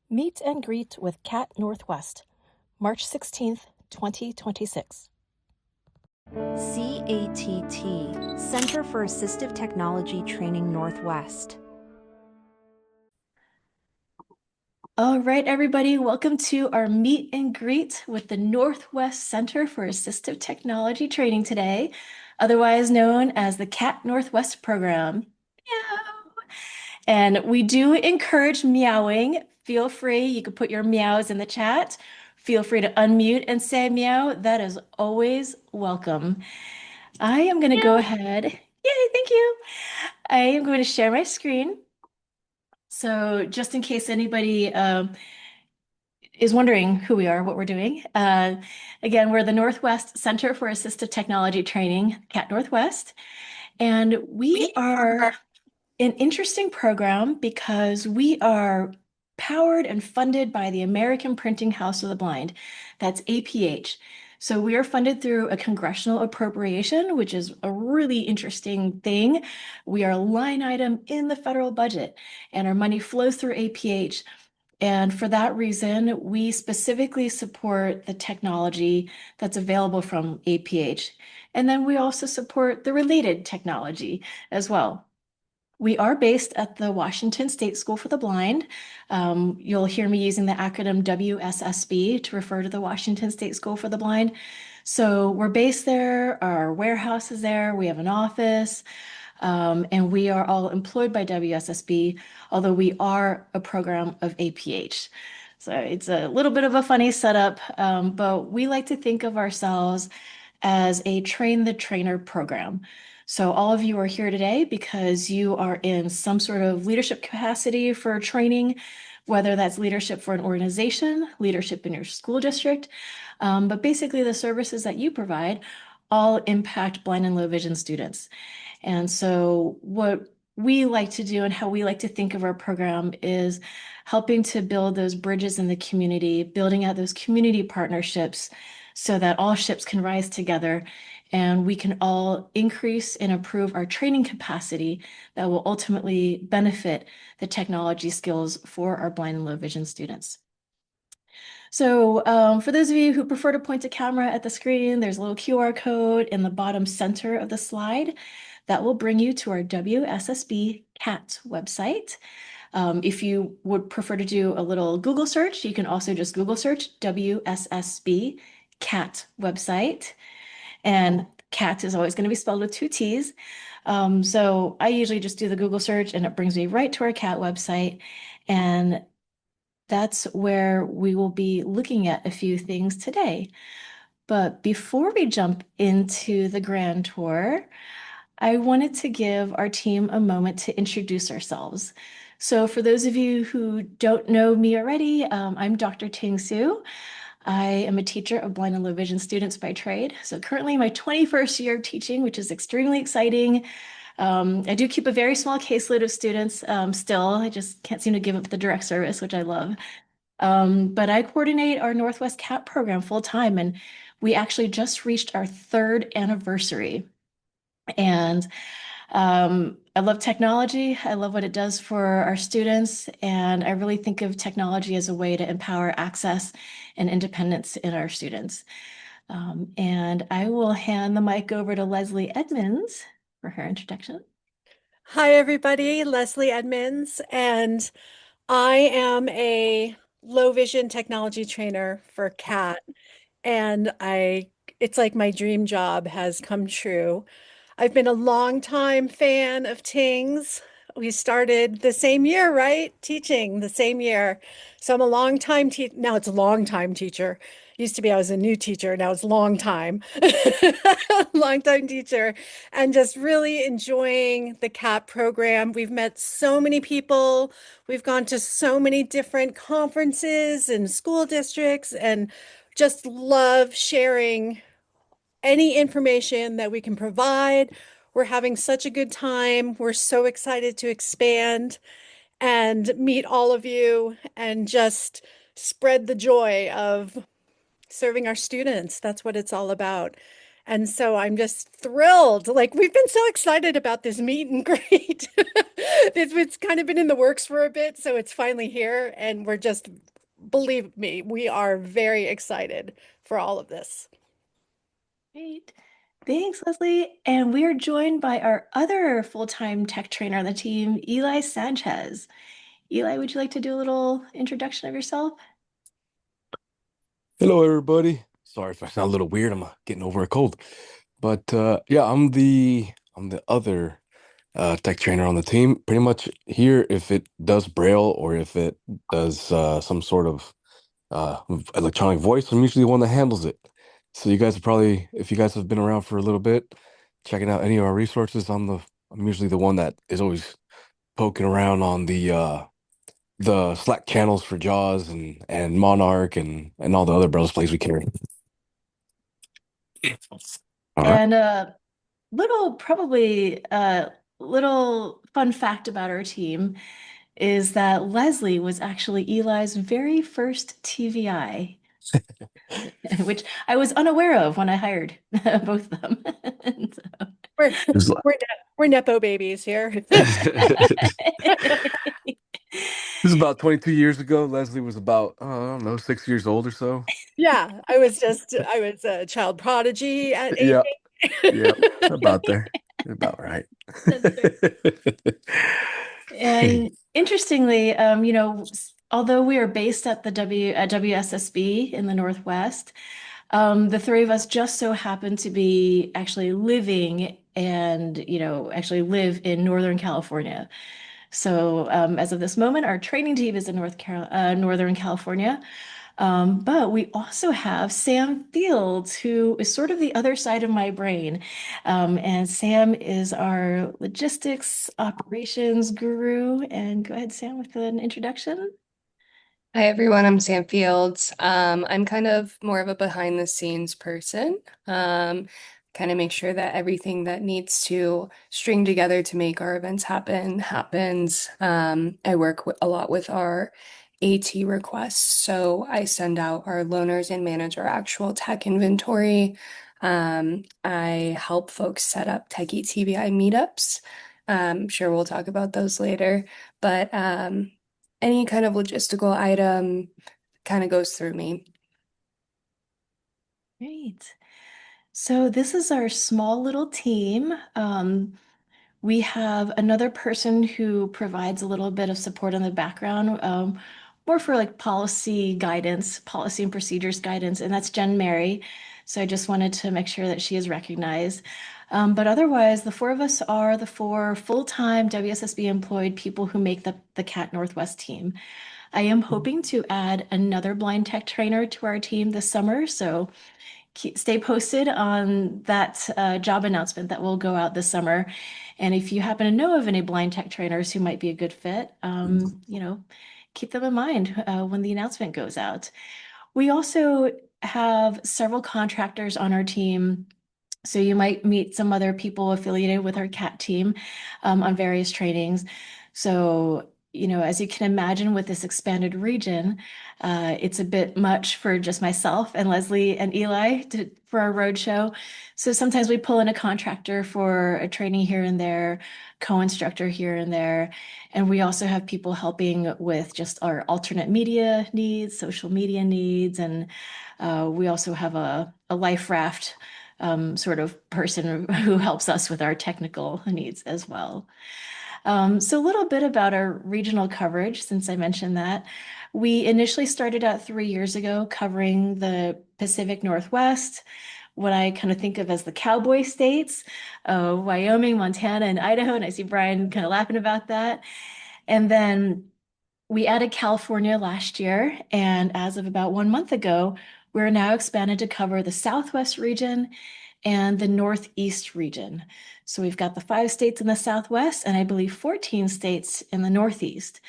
Meet and Greet with CATT Northwest, March 16th, 2026. CATT, Center for Assistive Technology Training Northwest. All right, everybody, welcome to our meet and greet with the Northwest Center for Assistive Technology Training today, otherwise known as the CATT Northwest program. Meow. And we do encourage meowing. Feel free, you can put your meows in the chat. Feel free to unmute and say meow. That is always welcome. I am going to go ahead. Yay, thank you. I am going to share my screen. So just in case anybody is wondering who we are, what we're doing. Again, we're the Northwest Center for Assistive Technology Training, CATT Northwest. And we are an interesting program because we are powered and funded by the American Printing House of the Blind. That's APH. So we are funded through a congressional appropriation, which is a really interesting thing. We are a line item in the federal budget, and our money flows through APH. And for that reason, we specifically support the technology that's available from APH. And then we also support the related technology as well. We are based at the Washington State School for the Blind. You'll hear me using the acronym WSSB to refer to the Washington State School for the Blind. So we're based there, our warehouse is there, we have an office, and we are all employed by WSSB, although we are a program of APH. So it's a little bit of a funny setup, but we like to think of ourselves as a train the trainer program. So all of you are here today because you are in some sort of leadership capacity for training, whether that's leadership for an organization, leadership in your school district, but basically the services that you provide all impact blind and low vision students. And so what we like to do and how we like to think of our program is helping to build those bridges in the community, building out those community partnerships so that all ships can rise together and we can all increase and improve our training capacity that will ultimately benefit the technology skills for our blind and low vision students. So for those of you who prefer to point a camera at the screen, there's a little QR code in the bottom center of the slide that will bring you to our WSSB CATT website. If you would prefer to do a little Google search, you can also just Google search WSSB CATT website. And CATT is always going to be spelled with two T's. So I usually just do the Google search and it brings me right to our CATT website. And that's where we will be looking at a few things today. But before we jump into the grand tour, I wanted to give our team a moment to introduce ourselves. So for those of you who don't know me already, I'm Dr. Ting Su. I am a teacher of blind and low vision students by trade. So currently my 21st year of teaching, which is extremely exciting. I do keep a very small caseload of students still. I just can't seem to give up the direct service, which I love. But I coordinate our Northwest CATT program full time, and we actually just reached our 3rd anniversary. And I love technology. I love what it does for our students. And I really think of technology as a way to empower access and independence in our students. And I will hand the mic over to Leslie Edmonds for her introduction. Hi, everybody. Leslie Edmonds, and I am a low vision technology trainer for CATT, and it's like my dream job has come true. I've been a longtime fan of Ting's. We started the same year, right? Teaching the same year. So I'm a long time now it's a long time teacher. Used to be I was a new teacher, now it's long time. Long time teacher, and just really enjoying the CATT program. We've met so many people. We've gone to so many different conferences and school districts and just love sharing any information that we can provide. We're having such a good time. We're so excited to expand and meet all of you and just spread the joy of serving our students. That's what it's all about. And so I'm just thrilled. Like we've been so excited about this meet and greet. It's kind of been in the works for a bit, so it's finally here, and we're just, believe me, we are very excited for all of this. Great. Thanks, Leslie. And we are joined by our other full-time tech trainer on the team, Eli Sanchez. Eli, would you like to do a little introduction of yourself? Hello, everybody. Sorry if I sound a little weird. I'm getting over a cold. But yeah, I'm the other tech trainer on the team. Pretty much here, if it does Braille or if it does some sort of electronic voice, I'm usually the one that handles it. So you guys have probably, if you guys have been around for a little bit, checking out any of our resources, I'm usually the one that is always poking around on the Slack channels for Jaws and Monarch and all the other Braille displays we carry. All right. And probably little fun fact about our team is that Leslie was actually Eli's very first TVI, which I was unaware of when I hired both of them. And so- We're It's we're nepo babies here. this is about 22 years ago. Leslie was about, I don't know, 6 years old or so. Yeah, I was a child prodigy at Yeah, 18. yeah, about there. About right. That's great. And interestingly, although we are based at the WSSB in the Northwest, the three of us just so happen to be actually living and, actually live in Northern California. So, as of this moment, our training team is in Northern California. But we also have Sam Fields, who is sort of the other side of my brain. And Sam is our logistics operations guru. And go ahead, Sam, with an introduction. Hi everyone, I'm Sam Fields. I'm kind of more of a behind the scenes person. Kind of make sure that everything that needs to string together to make our events happens. I work a lot with our AT requests, so I send out our loaners and manage our actual tech inventory. I help folks set up Techie TBI meetups. I'm sure we'll talk about those later, but any kind of logistical item kind of goes through me. Great. So this is our small little team. We have another person who provides a little bit of support in the background, more for like policy guidance, policy and procedures guidance, and that's Jen Mary. So I just wanted to make sure that she is recognized. But otherwise, the four of us are the four full-time WSSB employed people who make the CAT Northwest team. I am hoping to add another blind tech trainer to our team this summer, so stay posted on that job announcement that will go out this summer. And if you happen to know of any blind tech trainers who might be a good fit, keep them in mind when the announcement goes out. We also have several contractors on our team. So you might meet some other people affiliated with our CAT team on various trainings. So, as you can imagine with this expanded region, it's a bit much for just myself and Leslie and Eli for our roadshow. So sometimes we pull in a contractor for a training here and there, co-instructor here and there. And we also have people helping with just our alternate media needs, social media needs. And we also have a life raft sort of person who helps us with our technical needs as well. So a little bit about our regional coverage, since I mentioned that. We initially started out 3 years ago covering the Pacific Northwest, what I kind of think of as the cowboy states, Wyoming, Montana, and Idaho. And I see Brian kind of laughing about that. And then we added California last year. And as of about 1 month ago, we're now expanded to cover the Southwest region and the Northeast region. So we've got the 5 states in the Southwest and I believe 14 states in the Northeast.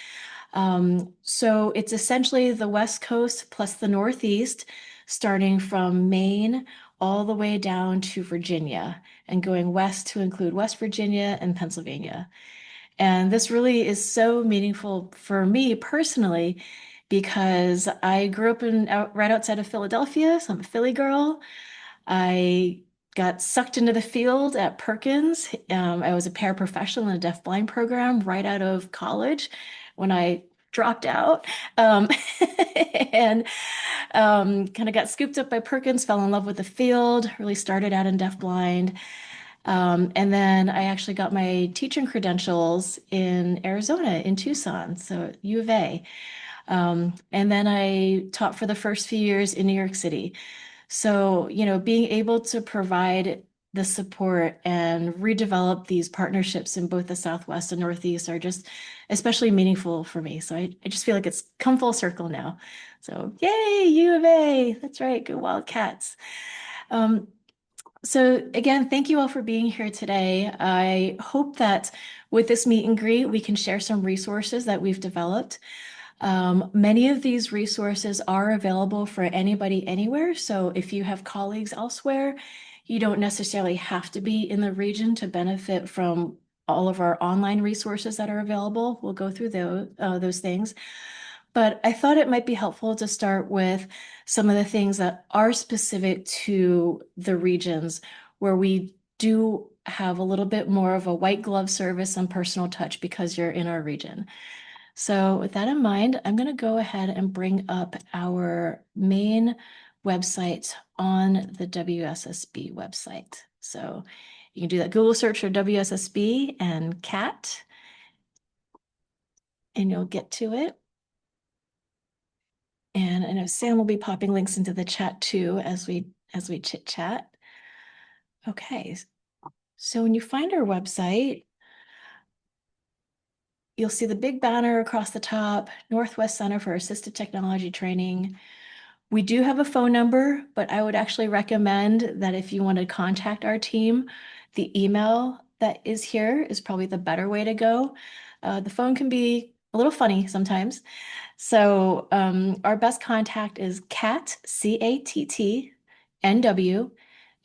So it's essentially the West Coast plus the Northeast, starting from Maine all the way down to Virginia and going west to include West Virginia and Pennsylvania. And this really is so meaningful for me personally because I grew up right outside of Philadelphia, so I'm a Philly girl. I got sucked into the field at Perkins. I was a paraprofessional in a deaf-blind program right out of college when I dropped out. Um, and kind of got scooped up by Perkins, fell in love with the field, really started out in deaf-blind. And then I actually got my teaching credentials in Arizona, in Tucson, so U of A. And then I taught for the first few years in New York City. So, being able to provide the support and redevelop these partnerships in both the Southwest and Northeast are just especially meaningful for me. So I just feel like it's come full circle now. So yay, U of A. That's right. Go Wildcats. Um, so again, thank you all for being here today. I hope that with this meet and greet, we can share some resources that we've developed. Many of these resources are available for anybody anywhere. So if you have colleagues elsewhere, you don't necessarily have to be in the region to benefit from all of our online resources that are available. We'll go through those things. But I thought it might be helpful to start with some of the things that are specific to the regions where we do have a little bit more of a white glove service and personal touch because you're in our region. So with that in mind, I'm going to go ahead and bring up our main website on the WSSB website. So you can do that Google search for WSSB and CAT, and you'll get to it. And I know Sam will be popping links into the chat too as we chit chat. Okay, so when you find our website, you'll see the big banner across the top, Northwest Center for Assistive Technology Training. We do have a phone number, but I would actually recommend that if you want to contact our team, the email that is here is probably the better way to go. The phone can be a little funny sometimes. So our best contact is CATT-NW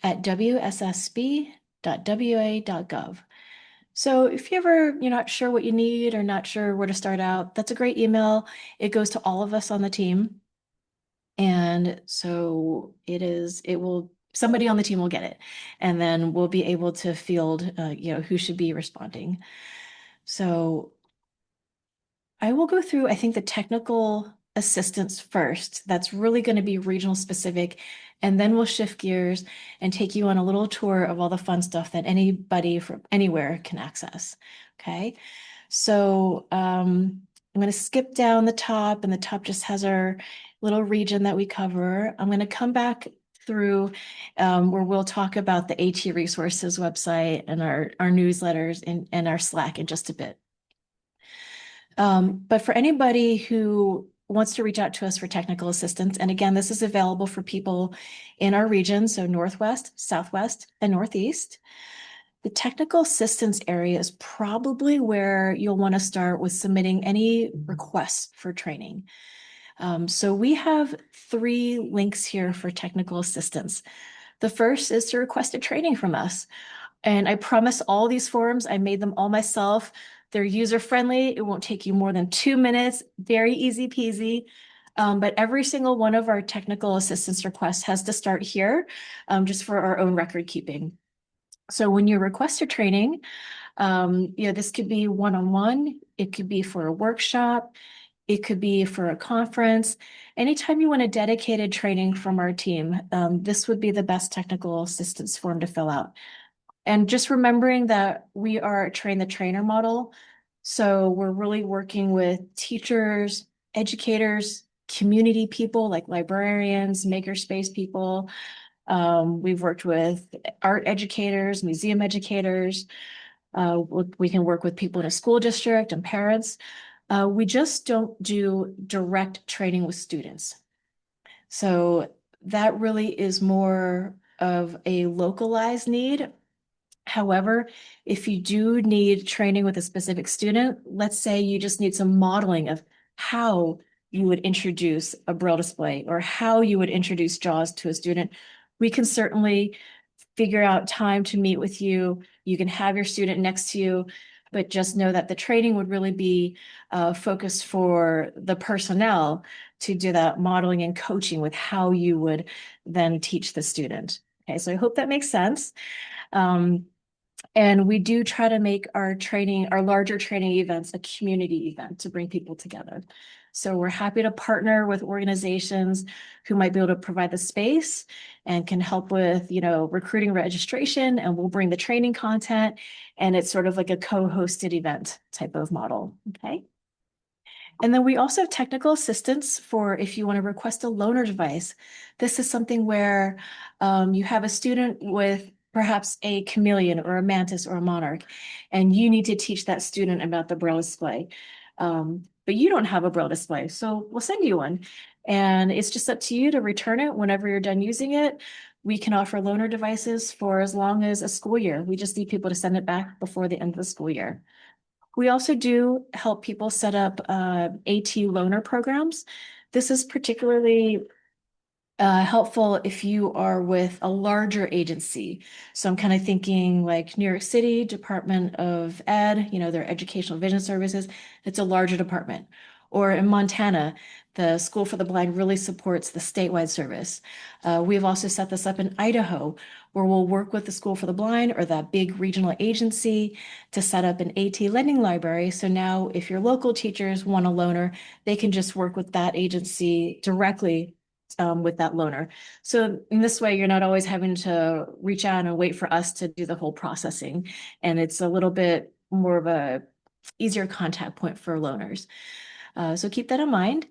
at wssb.wa.gov. So if you're not sure what you need or not sure where to start out, that's a great email. It goes to all of us on the team. And so somebody on the team will get it. And then we'll be able to field, who should be responding. So I will go through, I think, the technical assistance first. That's really going to be regional specific. And then we'll shift gears and take you on a little tour of all the fun stuff that anybody from anywhere can access. Okay. So I'm going to skip down the top, and the top just has our little region that we cover. I'm going to come back through where we'll talk about the AT resources website and our newsletters and our Slack in just a bit. But for anybody who wants to reach out to us for technical assistance, and again, this is available for people in our region, so Northwest, Southwest, and Northeast. The technical assistance area is probably where you'll want to start with submitting any requests for training. So we have 3 links here for technical assistance. The first is to request a training from us. And I promise all these forms, I made them all myself. They're user-friendly. It won't take you more than 2 minutes, very easy peasy. But every single one of our technical assistance requests has to start here, just for our own record keeping. So when you request a training, this could be one-on-one, it could be for a workshop, it could be for a conference. Anytime you want a dedicated training from our team, this would be the best technical assistance form to fill out. And just remembering that we are a train the trainer model. So we're really working with teachers, educators, community people like librarians, makerspace people. We've worked with art educators, museum educators. We can work with people in a school district and parents. We just don't do direct training with students. So that really is more of a localized need. However, if you do need training with a specific student, let's say you just need some modeling of how you would introduce a Braille display or how you would introduce JAWS to a student, we can certainly figure out time to meet with you. You can have your student next to you, but just know that the training would really be focused for the personnel to do that modeling and coaching with how you would then teach the student. Okay, so I hope that makes sense. Um, and we do try to make our training, our larger training events, a community event to bring people together. So we're happy to partner with organizations who might be able to provide the space and can help with, recruiting registration, and we'll bring the training content, and it's sort of like a co-hosted event type of model. Okay. And then we also have technical assistance for if you want to request a loaner device. This is something where you have a student with perhaps a chameleon or a mantis or a monarch, and you need to teach that student about the Braille display. But you don't have a Braille display, so we'll send you one. And it's just up to you to return it whenever you're done using it. We can offer loaner devices for as long as a school year. We just need people to send it back before the end of the school year. We also do help people set up AT loaner programs. This is particularly helpful if you are with a larger agency. So I'm kind of thinking like New York City Department of Ed, their Educational Vision Services. It's a larger department. Or in Montana, the School for the Blind really supports the statewide service. We've also set this up in Idaho, where we'll work with the School for the Blind or that big regional agency to set up an AT lending library. So now if your local teachers want a loaner, they can just work with that agency directly with that loaner. So in this way, you're not always having to reach out and wait for us to do the whole processing. And it's a little bit more of a easier contact point for loaners. So keep that in mind.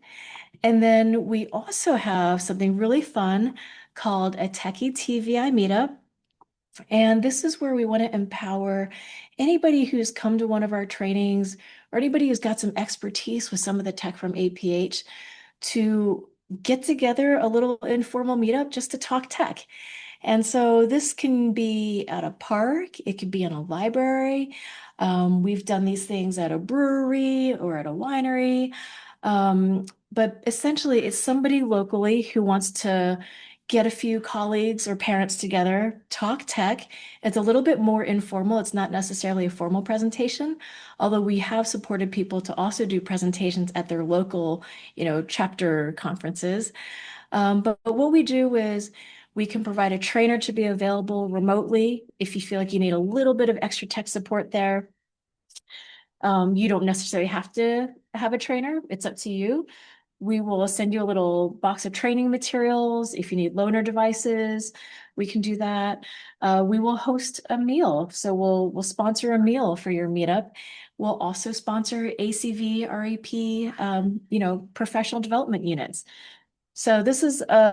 And then we also have something really fun called a Techie TVI meetup. And this is where we want to empower anybody who's come to one of our trainings or anybody who's got some expertise with some of the tech from APH to get together a little informal meetup just to talk tech. And so this can be at a park, it could be in a library. We've done these things at a brewery or at a winery. But essentially, it's somebody locally who wants to get a few colleagues or parents together, talk tech. It's a little bit more informal. It's not necessarily a formal presentation, although we have supported people to also do presentations at their local, chapter conferences. But what we do is we can provide a trainer to be available remotely if you feel like you need a little bit of extra tech support there. You don't necessarily have to have a trainer. It's up to you. We will send you a little box of training materials. If you need loaner devices, we can do that. We will host a meal. So we'll sponsor a meal for your meetup. We'll also sponsor ACV, REP, professional development units. So this is a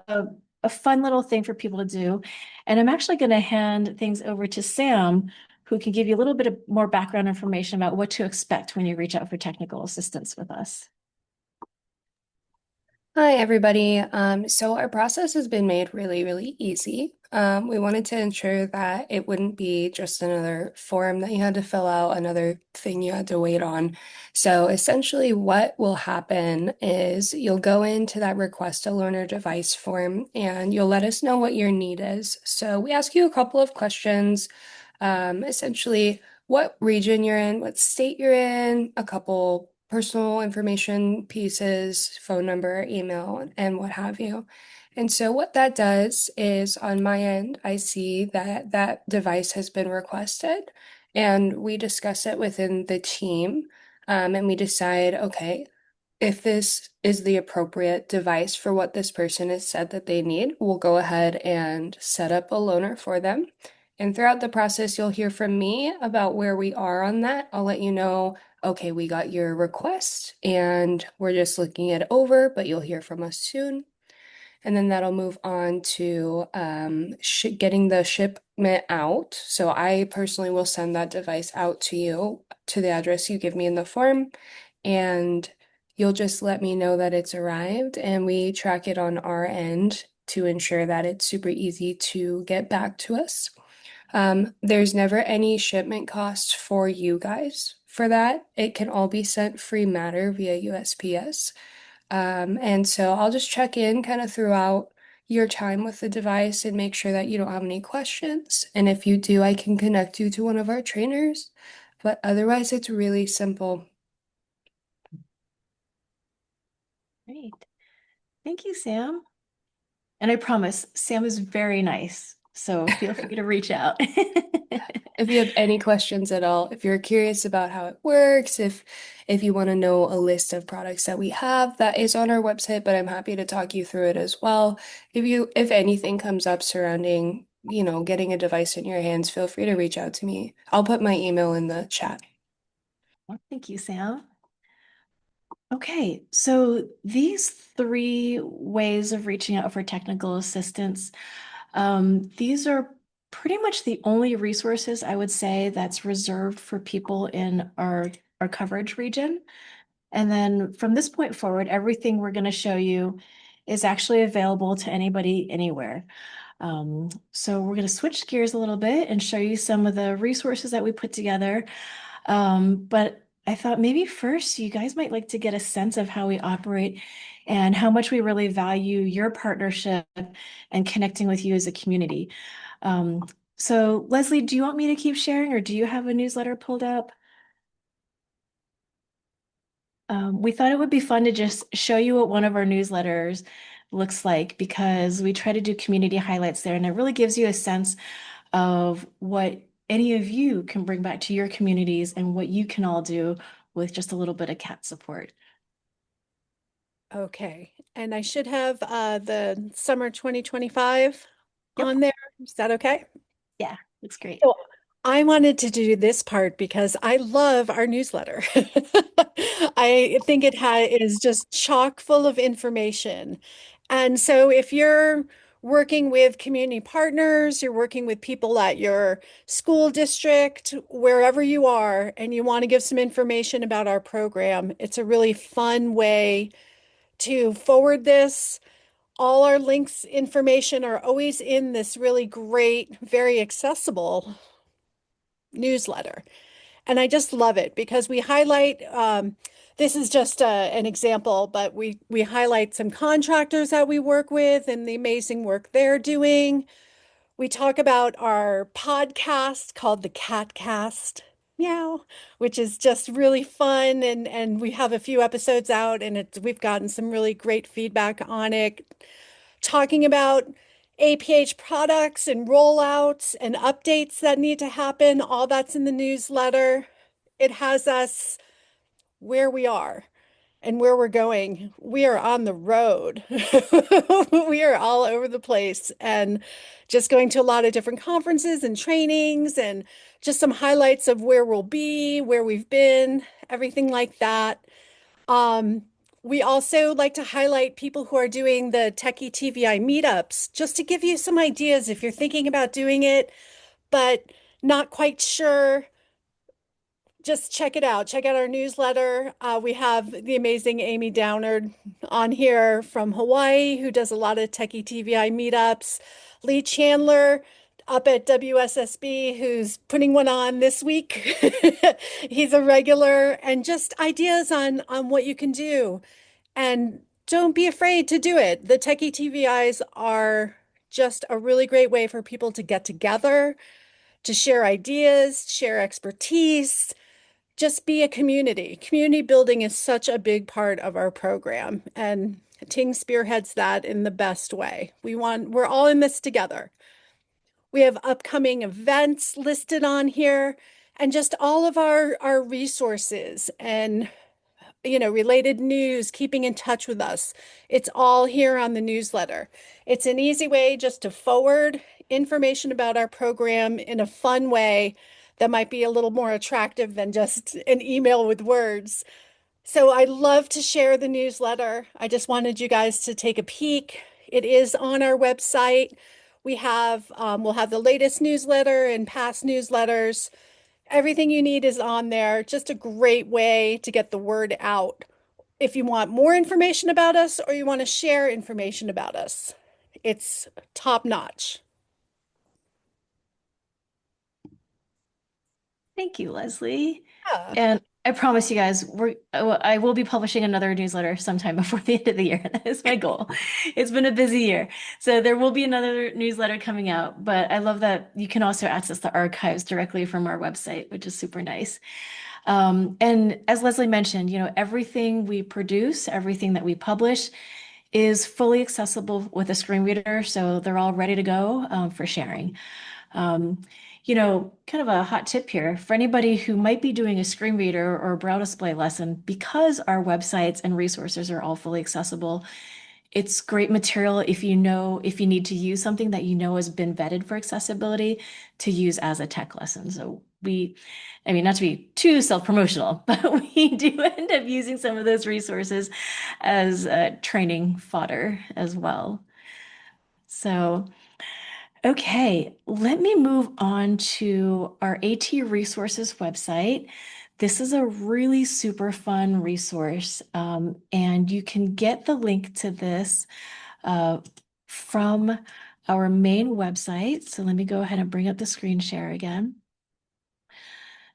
fun little thing for people to do. And I'm actually going to hand things over to Sam, who can give you a little bit of more background information about what to expect when you reach out for technical assistance with us. Hi, everybody. So our process has been made really, really easy. We wanted to ensure that it wouldn't be just another form that you had to fill out, another thing you had to wait on. So essentially what will happen is you'll go into that request a loaner device form and you'll let us know what your need is. So we ask you a couple of questions, essentially what region you're in, what state you're in, a couple personal information pieces, phone number, email, and what have you. And so what that does is on my end, I see that that device has been requested and we discuss it within the team. And we decide, okay, if this is the appropriate device for what this person has said that they need, we'll go ahead and set up a loaner for them. And throughout the process, you'll hear from me about where we are on that. I'll let you know, okay, we got your request and we're just looking it over, but you'll hear from us soon. And then that'll move on to getting the shipment out. So I personally will send that device out to you to the address you give me in the form. And you'll just let me know that it's arrived and we track it on our end to ensure that it's super easy to get back to us. There's never any shipment cost for you guys for that. It can all be sent free matter via USPS. And so I'll just check in kind of throughout your time with the device and make sure that you don't have any questions. And if you do, I can connect you to one of our trainers. But otherwise, it's really simple. Great. Thank you, Sam. And I promise, Sam is very nice. So feel free to reach out. If you have any questions at all, if you're curious about how it works, if you want to know a list of products that we have, that is on our website, but I'm happy to talk you through it as well. If anything comes up surrounding, getting a device in your hands, feel free to reach out to me. I'll put my email in the chat. Well, thank you, Sam. Okay, so these three ways of reaching out for technical assistance, these are pretty much the only resources I would say that's reserved for people in our coverage region. And then from this point forward, everything we're going to show you is actually available to anybody anywhere. So we're going to switch gears a little bit and show you some of the resources that we put together. But I thought maybe first you guys might like to get a sense of how we operate and how much we really value your partnership and connecting with you as a community. Um, so Leslie, do you want me to keep sharing or do you have a newsletter pulled up? We thought it would be fun to just show you what one of our newsletters looks like because we try to do community highlights there, and it really gives you a sense of what any of you can bring back to your communities and what you can all do with just a little bit of CAT support. Okay, and I should have the summer 2025 Yep. on there. Is that okay? Yeah, looks great. So I wanted to do this part because I love our newsletter. I think it is just chock full of information. And so if you're working with community partners, you're working with people at your school district, wherever you are, and you want to give some information about our program, it's a really fun way to forward this. All our links information are always in this really great, very accessible newsletter. And I just love it because we highlight, this is just an example, but we highlight some contractors that we work with and the amazing work they're doing. We talk about our podcast called the CATT-Cast, meow, which is just really fun. And we have a few episodes out and we've gotten some really great feedback on it, talking about APH products and rollouts and updates that need to happen. All that's in the newsletter. It has us where we are and where we're going. We are on the road. We are all over the place and just going to a lot of different conferences and trainings and just some highlights of where we'll be, where we've been, everything like that. Um, we also like to highlight people who are doing the Techie TVI meetups, just to give you some ideas if you're thinking about doing it, but not quite sure. Just check it out. Check out our newsletter. We have the amazing Amy Downard on here from Hawaii, who does a lot of Techie TVI meetups. Lee Chandler up at WSSB, who's putting one on this week. He's a regular, and just ideas on what you can do. And don't be afraid to do it. The Techie TVIs are just a really great way for people to get together, to share ideas, share expertise, just be a community. Community building is such a big part of our program, and Ting spearheads that in the best way. We're all in this together. We have upcoming events listed on here and just all of our resources and related news, keeping in touch with us. It's all here on the newsletter. It's an easy way just to forward information about our program in a fun way that might be a little more attractive than just an email with words. So I love to share the newsletter. I just wanted you guys to take a peek. It is on our website. We'll have the latest newsletter and past newsletters. Everything you need is on there. Just a great way to get the word out. If you want more information about us or you want to share information about us, it's top notch. Thank you, Leslie. Yeah. And I promise you guys, I will be publishing another newsletter sometime before the end of the year. That is my goal. It's been a busy year. So there will be another newsletter coming out, but I love that you can also access the archives directly from our website, which is super nice. And as Leslie mentioned, everything we produce, everything that we publish is fully accessible with a screen reader, so they're all ready to go for sharing. Um, kind of a hot tip here for anybody who might be doing a screen reader or a braille display lesson, because our websites and resources are all fully accessible. It's great material if if you need to use something that you know has been vetted for accessibility to use as a tech lesson. So I mean, not to be too self-promotional, but we do end up using some of those resources as training fodder as well. So, okay, let me move on to our AT Resources website. This is a really super fun resource, and you can get the link to this uh, from our main website. So let me go ahead and bring up the screen share again.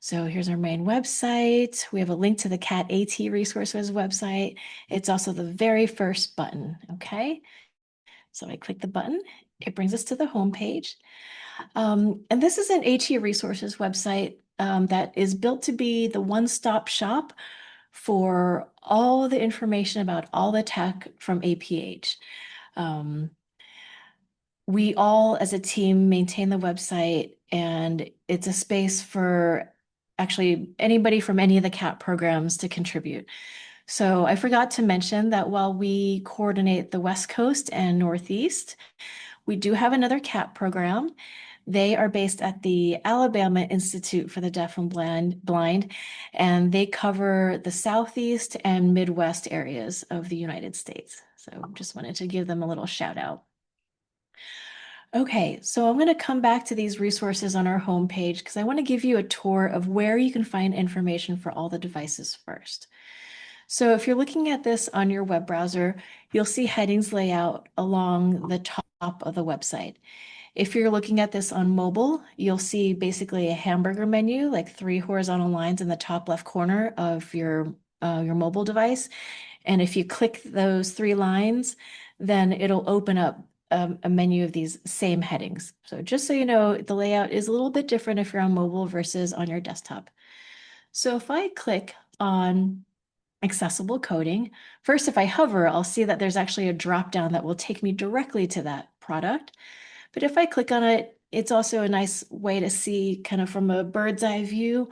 So here's our main website. We have a link to the CATT-AT Resources website. It's also the very first button, okay? So I click the button, it brings us to the home page. And this is an AT Resources website that is built to be the one-stop shop for all the information about all the tech from APH. Um, we all, as a team, maintain the website, and it's a space for actually anybody from any of the CAT programs to contribute. So I forgot to mention that while we coordinate the West Coast and Northeast, we do have another CAT program. They are based at the Alabama Institute for the Deaf and Blind, and they cover the Southeast and Midwest areas of the United States. So just wanted to give them a little shout out. Okay, so I'm going to come back to these resources on our homepage because I want to give you a tour of where you can find information for all the devices first. So if you're looking at this on your web browser, you'll see headings layout along the top of the website. If you're looking at this on mobile, you'll see basically a hamburger menu, like 3 horizontal lines in the top left corner of your mobile device. And if you click those 3 lines, then it'll open up a menu of these same headings. So just so you know, the layout is a little bit different if you're on mobile versus on your desktop. So if I click on accessible coding, first, if I hover, I'll see that there's actually a drop down that will take me directly to that product. But if I click on it, it's also a nice way to see kind of from a bird's eye view,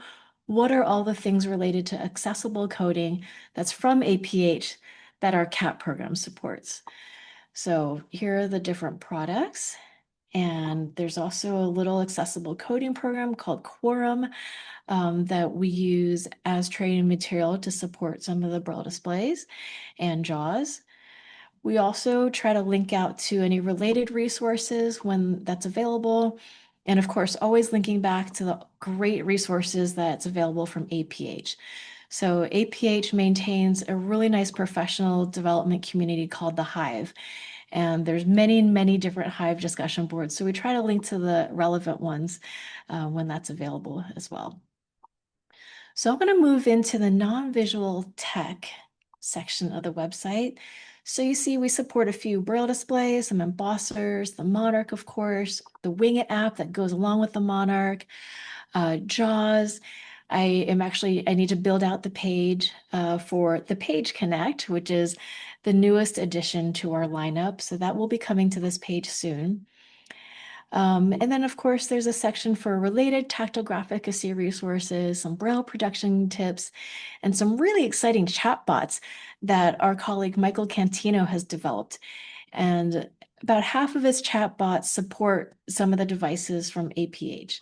what are all the things related to accessible coding that's from APH that our CAT program supports. So here are the different products. And there's also a little accessible coding program called Quorum that we use as training material to support some of the Braille displays and JAWS. We also try to link out to any related resources when that's available. And of course, always linking back to the great resources that's available from APH. So APH maintains a really nice professional development community called the Hive. And there's many, many different Hive discussion boards. So we try to link to the relevant ones when that's available as well. So I'm going to move into the non-visual tech section of the website. So you see we support a few Braille displays, some embossers, the Monarch, of course, the Wing It app that goes along with the Monarch, JAWS. I need to build out the page for the Page Connect, which is the newest addition to our lineup. So that will be coming to this page soon. And then, of course, there's a section for related tactile graphicacy resources, some Braille production tips, and some really exciting chatbots that our colleague Michael Cantino has developed. And about half of his chatbots support some of the devices from APH.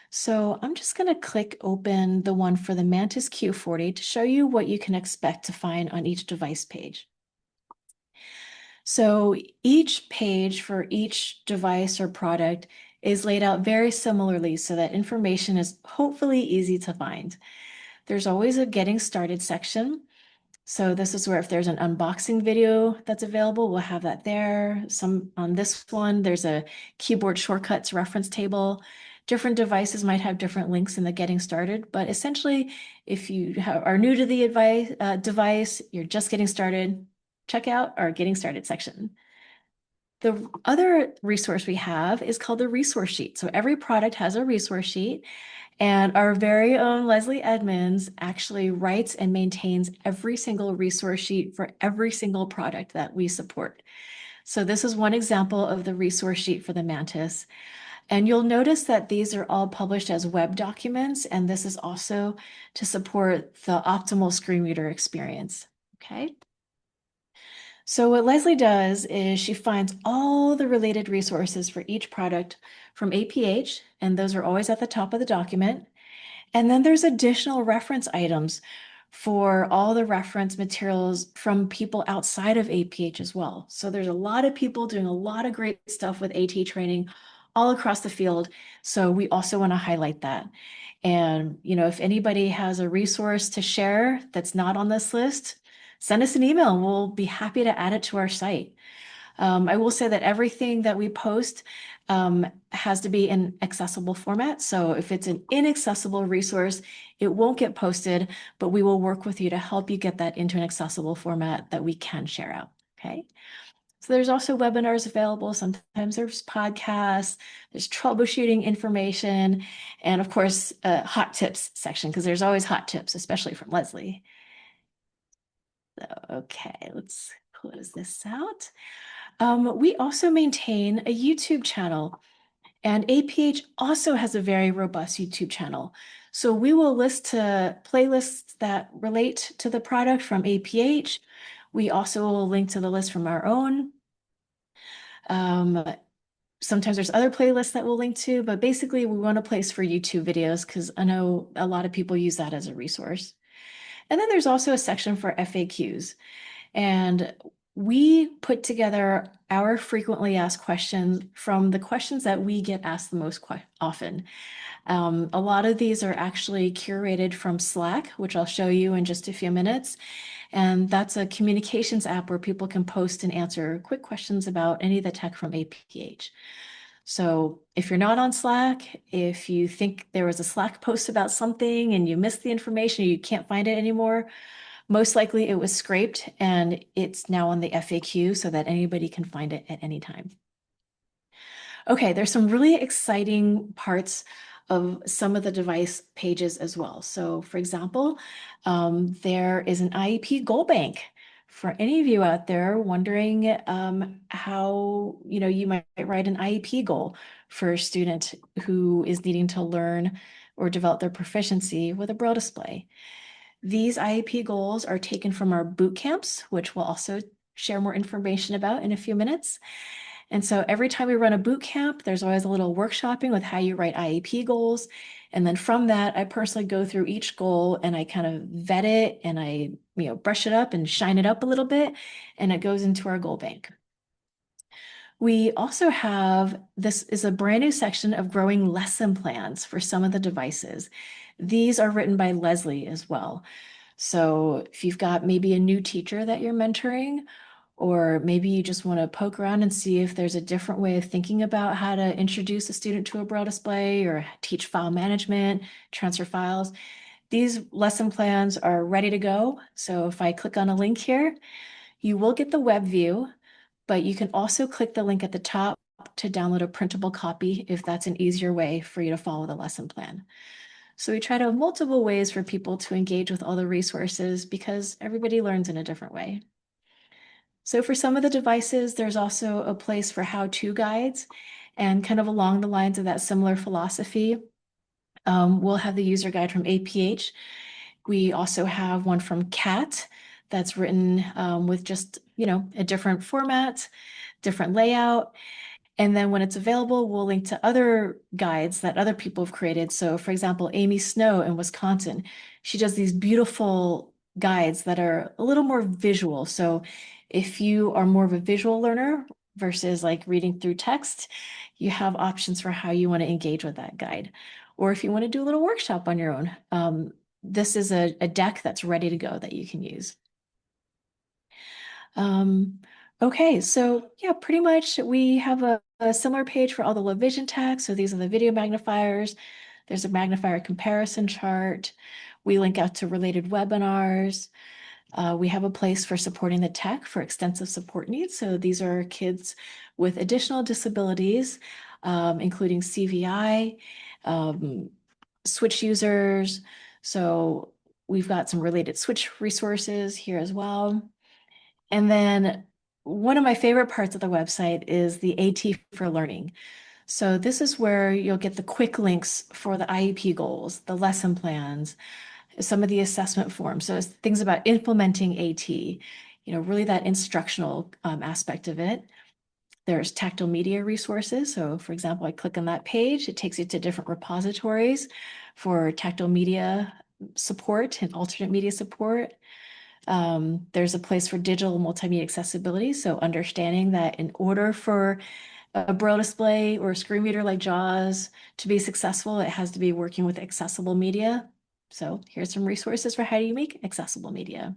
So I'm just going to click open the one for the Mantis Q40 to show you what you can expect to find on each device page. So each page for each device or product is laid out very similarly so that information is hopefully easy to find. There's always a getting started section. So this is where if there's an unboxing video that's available, we'll have that there. On this one, there's a keyboard shortcuts reference table. Different devices might have different links in the getting started, but essentially, if you are new to the device, you're just getting started, check out our getting started section. The other resource we have is called the resource sheet. So every product has a resource sheet, And our very own Leslie Edmonds actually writes and maintains every single resource sheet for every single product that we support. So this is one example of the resource sheet for the Mantis. And you'll notice that these are all published as web documents, and this is also to support the optimal screen reader experience. Okay. So what Leslie does is she finds all the related resources for each product from APH, and those are always at the top of the document. And then there's additional reference items for all the reference materials from people outside of APH as well. So there's a lot of people doing a lot of great stuff with AT training all across the field. So we also want to highlight that. And, if anybody has a resource to share that's not on this list, send us an email. We'll be happy to add it to our site. I will say that everything that we post has to be in accessible format. So if it's an inaccessible resource, it won't get posted, but we will work with you to help you get that into an accessible format that we can share out. Okay. So there's also webinars available. Sometimes there's podcasts, there's troubleshooting information, and of course, hot tips section, because there's always hot tips, especially from Leslie. So, okay, let's close this out. We also maintain a YouTube channel, and APH also has a very robust YouTube channel. So we will list to playlists that relate to the product from APH. We also will link to the list from our own. Sometimes there's other playlists that we'll link to, but basically we want a place for YouTube videos because I know a lot of people use that as a resource. And then there's also a section for FAQs. And we put together our frequently asked questions from the questions that we get asked the most often. A lot of these are actually curated from Slack, which I'll show you in just a few minutes. And that's a communications app where people can post and answer quick questions about any of the tech from APH. So if you're not on Slack, if you think there was a Slack post about something and you missed the information, or you can't find it anymore, most likely it was scraped and it's now on the FAQ so that anybody can find it at any time. Okay, there's some really exciting parts of some of the device pages as well. So for example, there is an IEP goal bank. For any of you out there wondering how you might write an IEP goal for a student who is needing to learn or develop their proficiency with a Braille display. These IEP goals are taken from our boot camps, which we'll also share more information about in a few minutes. And so every time we run a boot camp, there's always a little workshopping with how you write IEP goals. And then from that, I personally go through each goal and I kind of vet it and I, brush it up and shine it up a little bit, and it goes into our goal bank. We also have, this is a brand new section of growing lesson plans for some of the devices. These are written by Leslie as well. So if you've got maybe a new teacher that you're mentoring, or maybe you just want to poke around and see if there's a different way of thinking about how to introduce a student to a Braille display or teach file management, transfer files, these lesson plans are ready to go. So if I click on a link here, you will get the web view, but you can also click the link at the top to download a printable copy if that's an easier way for you to follow the lesson plan. So we try to have multiple ways for people to engage with all the resources because everybody learns in a different way. So for some of the devices, there's also a place for how-to guides, and kind of along the lines of that similar philosophy, we'll have the user guide from APH. We also have one from CATT that's written with just, a different format, different layout. And then when it's available, we'll link to other guides that other people have created. So for example, Amy Snow in Wisconsin, she does these beautiful guides that are a little more visual. So if you are more of a visual learner versus like reading through text, you have options for how you want to engage with that guide. Or if you want to do a little workshop on your own, this is a deck that's ready to go that you can use. Okay, so yeah, pretty much we have a similar page for all the low vision tags. So these are the video magnifiers. There's a magnifier comparison chart. We link out to related webinars. We have a place for supporting the tech for extensive support needs. So these are kids with additional disabilities, including CVI, switch users. So we've got some related switch resources here as well. And then one of my favorite parts of the website is the AT for Learning. So this is where you'll get the quick links for the IEP goals, the lesson plans, some of the assessment forms. So it's things about implementing AT, really that instructional aspect of it. There's tactile media resources. So for example, I click on that page, it takes you to different repositories for tactile media support and alternate media support. There's a place for digital multimedia accessibility. So understanding that in order for a braille display or a screen reader like JAWS to be successful, it has to be working with accessible media. So here's some resources for how do you make accessible media.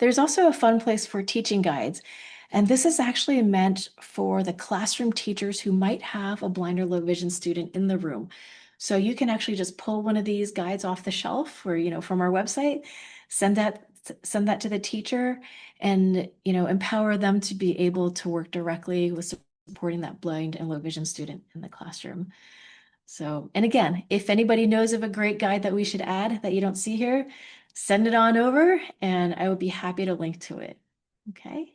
There's also a fun place for teaching guides. And this is actually meant for the classroom teachers who might have a blind or low vision student in the room. So you can actually just pull one of these guides off the shelf or, from our website, send that to the teacher and, empower them to be able to work directly with supporting that blind and low vision student in the classroom. So, and again, if anybody knows of a great guide that we should add that you don't see here, send it on over and I would be happy to link to it. Okay.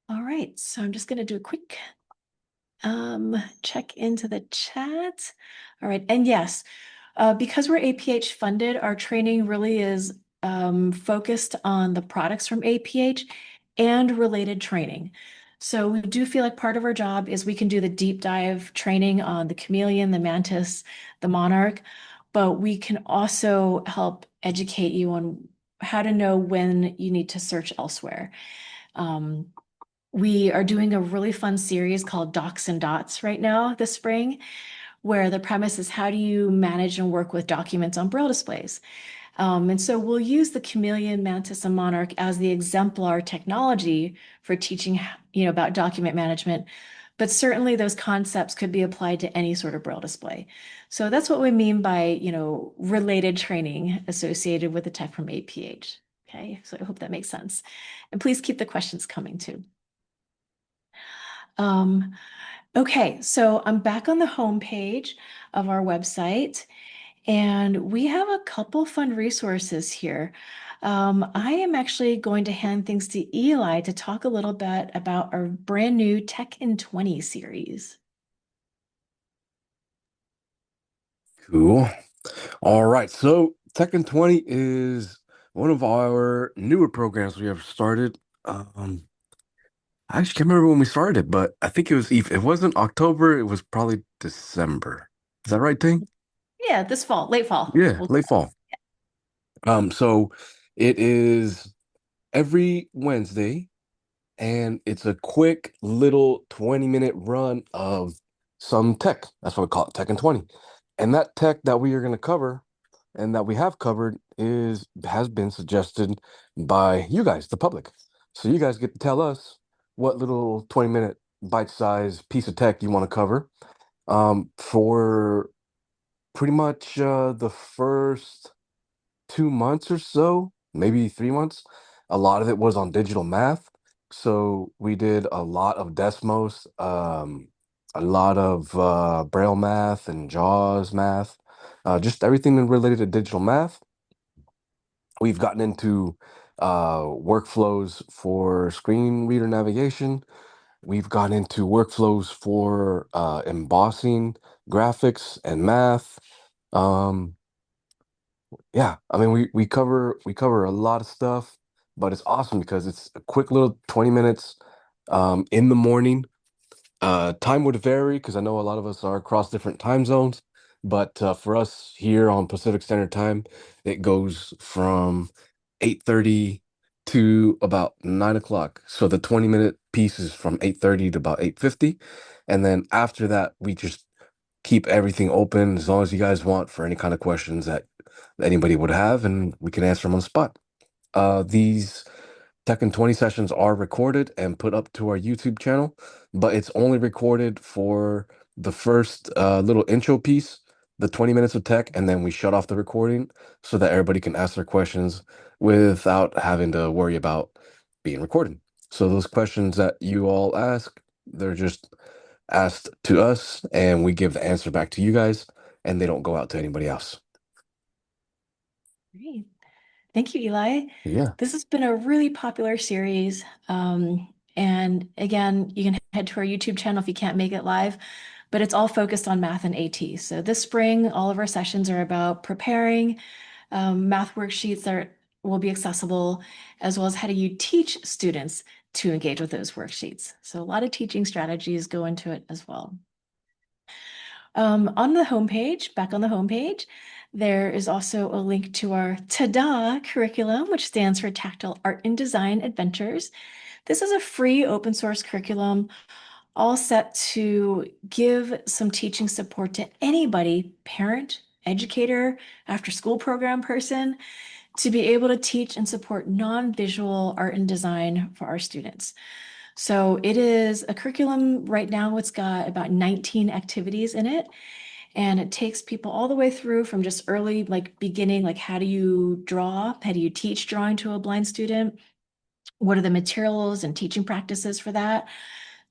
All right. So I'm just going to do a quick check into the chat. All right. And yes, because we're APH funded, our training really is focused on the products from APH and related training. So we do feel like part of our job is we can do the deep dive training on the chameleon, the mantis, the monarch, but we can also help educate you on how to know when you need to search elsewhere. We are doing a really fun series called Docs and Dots right now this spring, where the premise is how do you manage and work with documents on Braille displays? And so we'll use the chameleon, mantis, and monarch as the exemplar technology for teaching, about document management. But certainly those concepts could be applied to any sort of Braille display. So that's what we mean by, related training associated with the tech from APH. Okay, so I hope that makes sense. And please keep the questions coming too. Okay, so I'm back on the home page of our website, and we have a couple fun resources here. I am actually going to hand things to Eli to talk a little bit about our brand new Tech in 20 series. Cool. All right. So Tekken 20 is one of our newer programs we have started. I actually can't remember when we started, but I think if it wasn't October, it was probably December. Is that right, Ting? Yeah, this fall, late fall. Yeah, late fall. So it is every Wednesday, and it's a quick little 20-minute run of some tech. That's what we call it, Tech in 20. And that tech that we are going to cover and that we have covered has been suggested by you guys, the public. So you guys get to tell us what little 20-minute bite-sized piece of tech you want to cover. For pretty much the first 2 months or so, maybe 3 months, a lot of it was on digital math. So we did a lot of Desmos, a lot of Braille math and JAWS math, just everything related to digital math. We've gotten into workflows for screen reader navigation. We've gotten into workflows for embossing, graphics, and math. Um, yeah, I mean we cover a lot of stuff, but it's awesome because it's a quick little 20 minutes in the morning. Time would vary because I know a lot of us are across different time zones, but for us here on Pacific Standard Time, it goes from 8:30 to about 9 o'clock. So the 20-minute piece is from 8:30 to about 8:50. And then after that, we just keep everything open as long as you guys want for any kind of questions that anybody would have, and we can answer them on the spot. These Tech in 20 sessions are recorded and put up to our YouTube channel, but it's only recorded for the first little intro piece, the 20 minutes of tech, and then we shut off the recording so that everybody can ask their questions without having to worry about being recorded. So those questions that you all ask, they're just asked to us, and we give the answer back to you guys. and they don't go out to anybody else. Great. Thank you, Eli. Yeah. This has been a really popular series. And again, you can head to our YouTube channel if you can't make it live, but it's all focused on math and AT. So this spring, all of our sessions are about preparing math worksheets that will be accessible, as well as how do you teach students to engage with those worksheets. So a lot of teaching strategies go into it as well. On the homepage, back on the homepage, there is also a link to our TADA curriculum, which stands for Tactile Art and Design Adventures. This is a free open source curriculum all set to give some teaching support to anybody, parent, educator, after school program person, to be able to teach and support non-visual art and design for our students. So it is a curriculum right now. It's got about 19 activities in it, and it takes people all the way through from just early, like beginning, like how do you draw? How do you teach drawing to a blind student? What are the materials and teaching practices for that?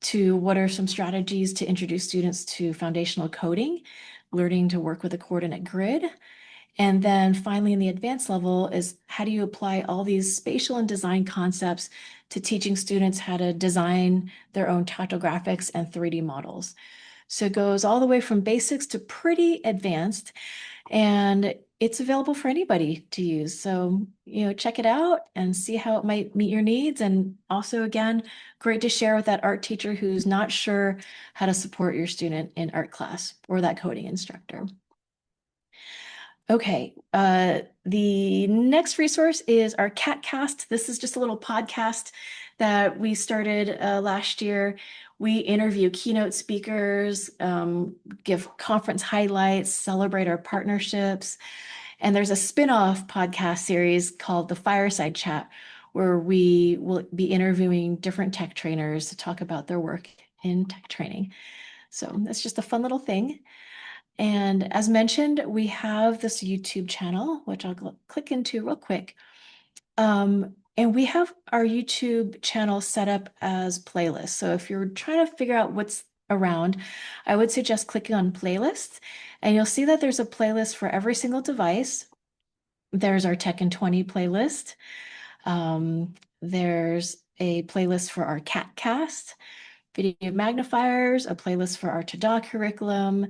To what are some strategies to introduce students to foundational coding, learning to work with a coordinate grid. And then finally, in the advanced level is how do you apply all these spatial and design concepts to teaching students how to design their own tactile graphics and 3D models. So it goes all the way from basics to pretty advanced, and it's available for anybody to use. So, check it out and see how it might meet your needs. And also, again, great to share with that art teacher who's not sure how to support your student in art class, or that coding instructor. Okay, the next resource is our CATTcast. This is just a little podcast that we started last year. We interview keynote speakers, give conference highlights, celebrate our partnerships. And there's a spin-off podcast series called The Fireside Chat, where we will be interviewing different tech trainers to talk about their work in tech training. So that's just a fun little thing. And as mentioned, we have this YouTube channel, which I'll click into real quick. And we have our YouTube channel set up as playlists. So if you're trying to figure out what's around, I would suggest clicking on playlists, and you'll see that there's a playlist for every single device. There's our Tech in 20 playlist. There's a playlist for our CATTcast, video magnifiers, a playlist for our TADA curriculum.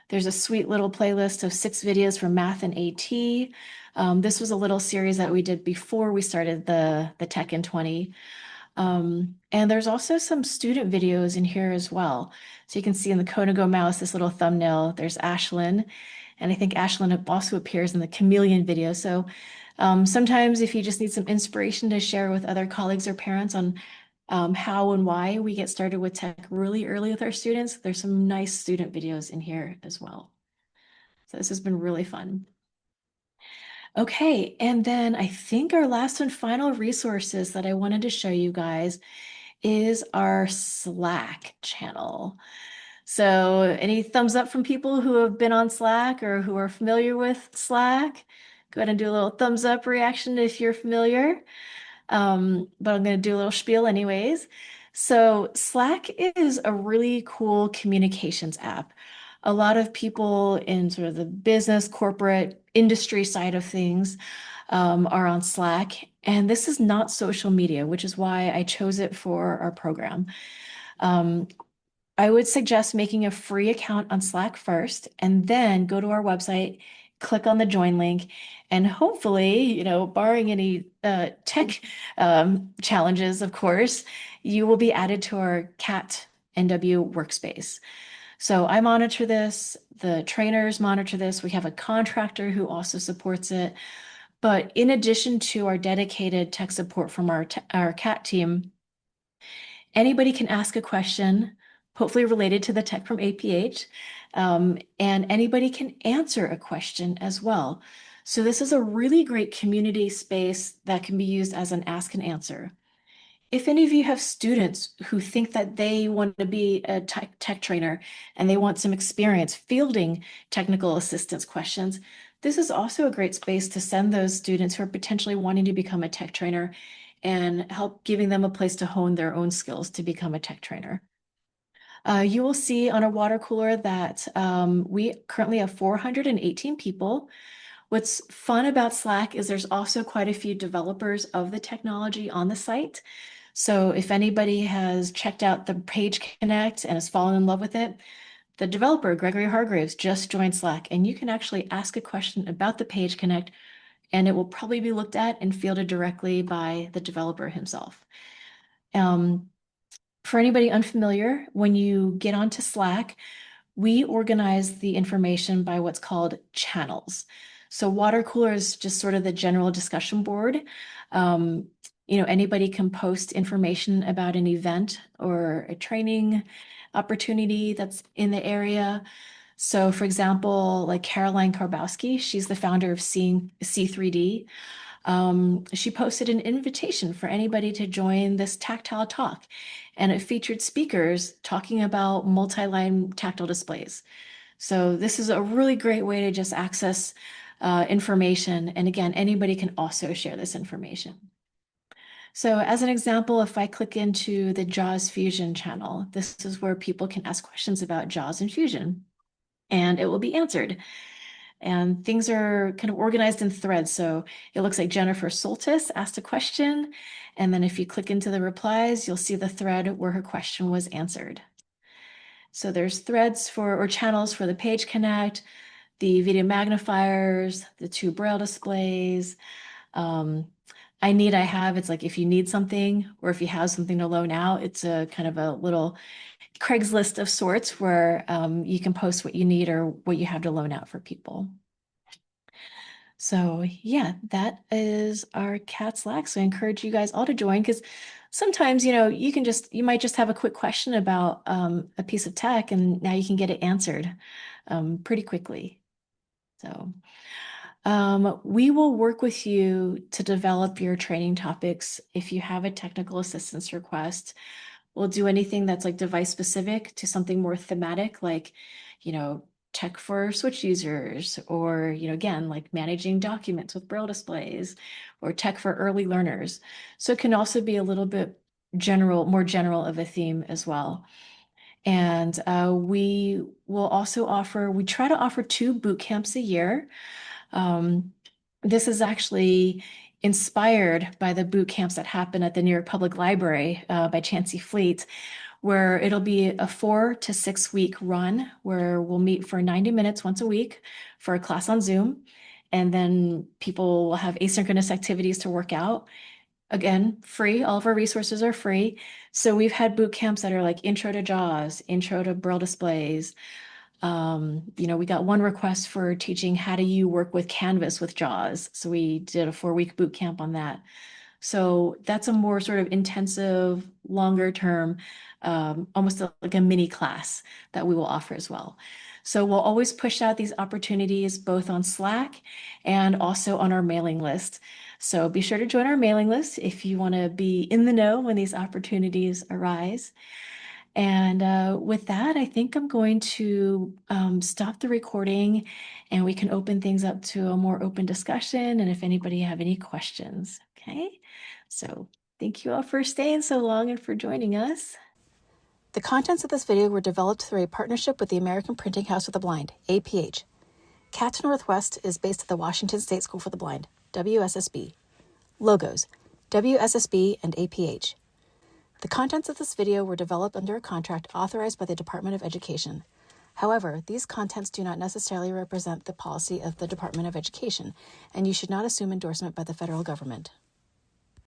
There's a sweet little playlist of 6 videos for math and AT. This was a little series that we did before we started the Tech in 20. And there's also some student videos in here as well. So you can see in the Konago mouse, this little thumbnail, there's Ashlyn. And I think Ashlyn also appears in the chameleon video. So sometimes if you just need some inspiration to share with other colleagues or parents on how and why we get started with tech really early with our students, there's some nice student videos in here as well. So this has been really fun. Okay, and then I think our last and final resources that I wanted to show you guys is our Slack channel. So any thumbs up from people who have been on Slack or who are familiar with Slack? Go ahead and do a little thumbs up reaction if you're familiar. But I'm going to do a little spiel anyways. So Slack is a really cool communications app. A lot of people in sort of the business, corporate, industry side of things are on Slack. And this is not social media, which is why I chose it for our program. I would suggest making a free account on Slack first, and then go to our website, click on the join link, and hopefully, barring any tech challenges, of course, you will be added to our CATT-NW workspace. So I monitor this, the trainers monitor this. We have a contractor who also supports it. But in addition to our dedicated tech support from our CAT team, anybody can ask a question, hopefully related to the tech from APH, and anybody can answer a question as well. So this is a really great community space that can be used as an ask and answer. If any of you have students who think that they want to be a tech trainer and they want some experience fielding technical assistance questions, this is also a great space to send those students who are potentially wanting to become a tech trainer and help giving them a place to hone their own skills to become a tech trainer. You will see on a water cooler that we currently have 418 people. What's fun about Slack is there's also quite a few developers of the technology on the site. So if anybody has checked out the Page Connect and has fallen in love with it, the developer, Gregory Hargraves, just joined Slack, and you can actually ask a question about the Page Connect, and it will probably be looked at and fielded directly by the developer himself. For anybody unfamiliar, when you get onto Slack, we organize the information by what's called channels. So water cooler is just sort of the general discussion board. Um, Anybody can post information about an event or a training opportunity that's in the area. So for example, like Caroline Karbowski, she's the founder of C3D. She posted an invitation for anybody to join this tactile talk, and it featured speakers talking about multi-line tactile displays. So this is a really great way to just access information. And again, anybody can also share this information. So as an example, if I click into the JAWS Fusion channel, this is where people can ask questions about JAWS and Fusion, and it will be answered. And things are kind of organized in threads. So it looks like Jennifer Soltis asked a question. And then if you click into the replies, you'll see the thread where her question was answered. So there's threads or channels for the Page Connect, the video magnifiers, the two braille displays. I have, it's like if you need something or if you have something to loan out, it's a kind of a little Craigslist of sorts where you can post what you need or what you have to loan out for people. So yeah, that is our CATT Slack. So I encourage you guys all to join, because sometimes, you might just have a quick question about a piece of tech, and now you can get it answered pretty quickly. So we will work with you to develop your training topics. If you have a technical assistance request, we'll do anything that's like device specific to something more thematic, like, tech for switch users, or, again, like managing documents with braille displays, or tech for early learners. So it can also be a little bit more general of a theme as well. And we try to offer 2 boot camps a year. This is actually inspired by the boot camps that happen at the New York Public Library by Chancey Fleet, where it'll be a 4 to 6 week run where we'll meet for 90 minutes once a week for a class on Zoom. And then people will have asynchronous activities to work out. Again, free. All of our resources are free. So we've had boot camps that are like intro to JAWS, intro to braille displays. We got one request for teaching how do you work with Canvas with JAWS. So we did a 4-week boot camp on that. So that's a more sort of intensive, longer term, almost like a mini class that we will offer as well. So we'll always push out these opportunities both on Slack and also on our mailing list. So be sure to join our mailing list if you want to be in the know when these opportunities arise. And with that, I think I'm going to stop the recording, and we can open things up to a more open discussion, and if anybody have any questions. Okay, so thank you all for staying so long and for joining us. The contents of this video were developed through a partnership with the American Printing House of the Blind, APH. CATT Northwest is based at the Washington State School for the Blind, WSSB. Logos, WSSB and APH. The contents of this video were developed under a contract authorized by the Department of Education. However, these contents do not necessarily represent the policy of the Department of Education, and you should not assume endorsement by the federal government.